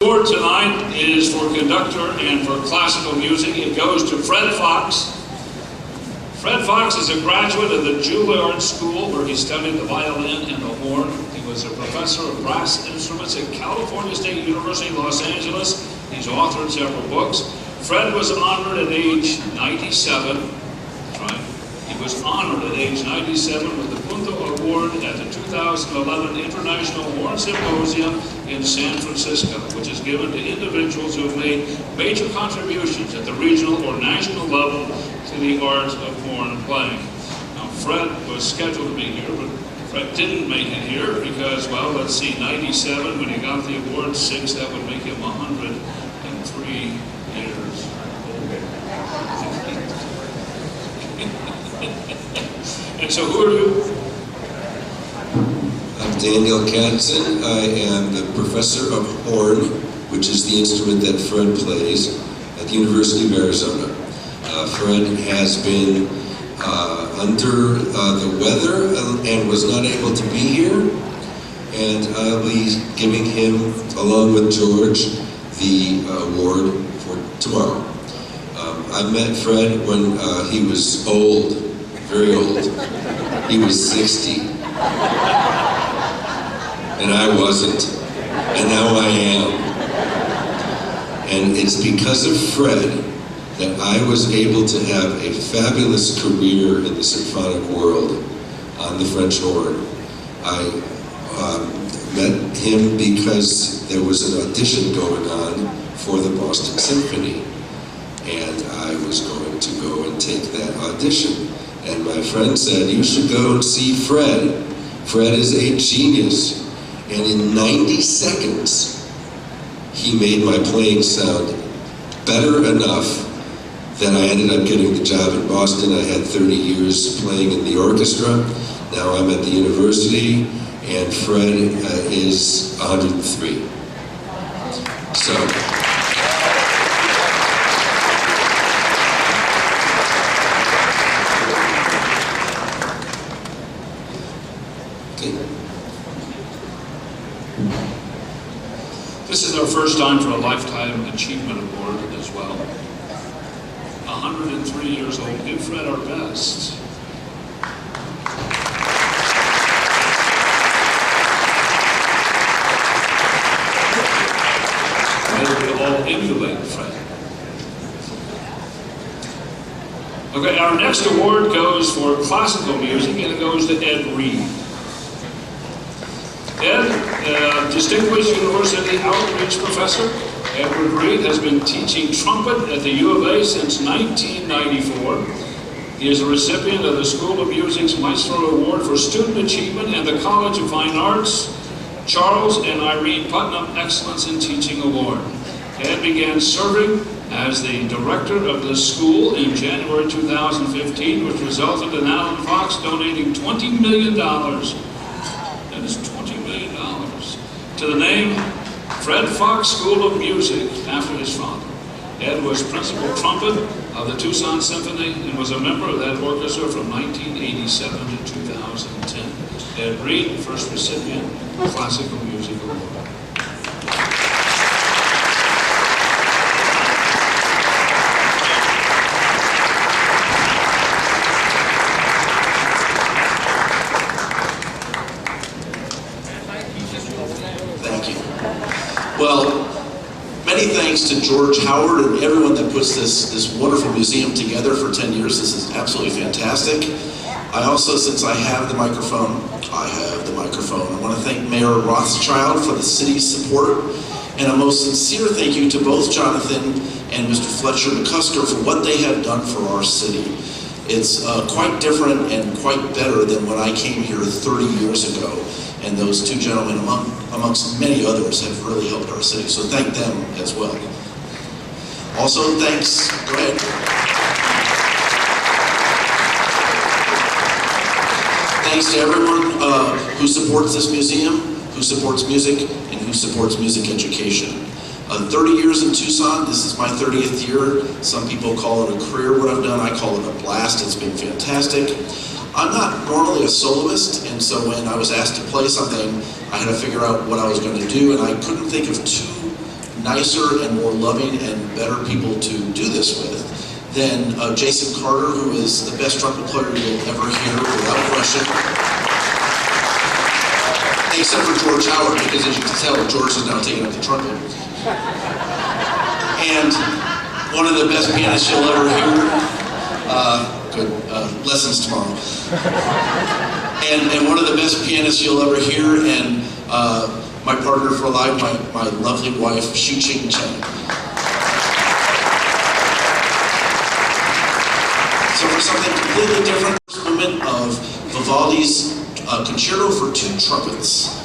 Award tonight is for conductor and for classical music. It goes to Fred Fox. Fred Fox is a graduate of the Juilliard School where he studied the violin and the horn. He was a professor of brass instruments at California State University, Los Angeles. He's authored several books. Fred was honored at age 97. That's right. He was honored at age 97 with the Punto Award at the 2011 International Horn Symposium in San Francisco, which is given to individuals who have made major contributions at the regional or national level to the art of horn playing. Now, Fred was scheduled to be here, but Fred didn't make it here because, well, let's see, 97 when he got the award, 6, that would make him 103 years old. And so who are you? I'm Daniel Katzen. I am the professor of horn, which is the instrument that Fred plays at the University of Arizona. Fred has been under the weather and was not able to be here, and I'll be giving him, along with George, the award for tomorrow. I met Fred when he was old, very old. He was 60. And I wasn't, and now I am. And it's because of Fred that I was able to have a fabulous career in the symphonic world on the French horn. I met him because there was an audition going on for the Boston Symphony, and I was going to go and take that audition. And my friend said, "You should go and see Fred. Fred is a genius." And in 90 seconds, he made my playing sound better enough that I ended up getting the job in Boston. I had 30 years playing in the orchestra. Now I'm at the university, and Fred is 103. So. This is our first time for a Lifetime Achievement Award as well. 103 years old. Give Fred our best. May we all emulate Fred. Okay, our next award goes for classical music, and it goes to Ed Reed. Ed, distinguished university outreach professor, Edward Reed has been teaching trumpet at the U of A since 1994. He is a recipient of the School of Music's Maestro Award for Student Achievement and the College of Fine Arts Charles and Irene Putnam Excellence in Teaching Award. Ed began serving as the director of the school in January 2015, which resulted in Alan Fox donating $20 million. That is $20 million to the name Fred Fox School of Music after his father. Ed was principal trumpet of the Tucson Symphony and was a member of that orchestra from 1987 to 2010. Ed Reed, first recipient of the Classical Music Award. Well, many thanks to George Howard and everyone that puts this wonderful museum together for 10 years. This is absolutely fantastic. I also, since I have the microphone, I want to thank Mayor Rothschild for the city's support, and a most sincere thank you to both Jonathan and Mr. Fletcher McCusker for what they have done for our city. It's quite different and quite better than when I came here 30 years ago. And those two gentlemen, amongst many others, have really helped our city. So thank them as well. Also, thanks, go ahead. Thanks to everyone who supports this museum, who supports music, and who supports music education. 30 years in Tucson, this is my 30th year. Some people call it a career, what I've done. I call it a blast. It's been fantastic. I'm not normally a soloist, and so when I was asked to play something, I had to figure out what I was going to do, and I couldn't think of two nicer and more loving and better people to do this with than Jason Carter, who is the best trumpet player you'll ever hear, without question. Except for George Howard, because as you can tell, George is now taking up the trumpet. And one of the best pianists you'll ever hear. Lessons tomorrow. And one of the best pianists you'll ever hear, and my partner for life, my lovely wife, Shu-Ching Chen. So for something completely different, movement of Vivaldi's Concerto for Two Trumpets.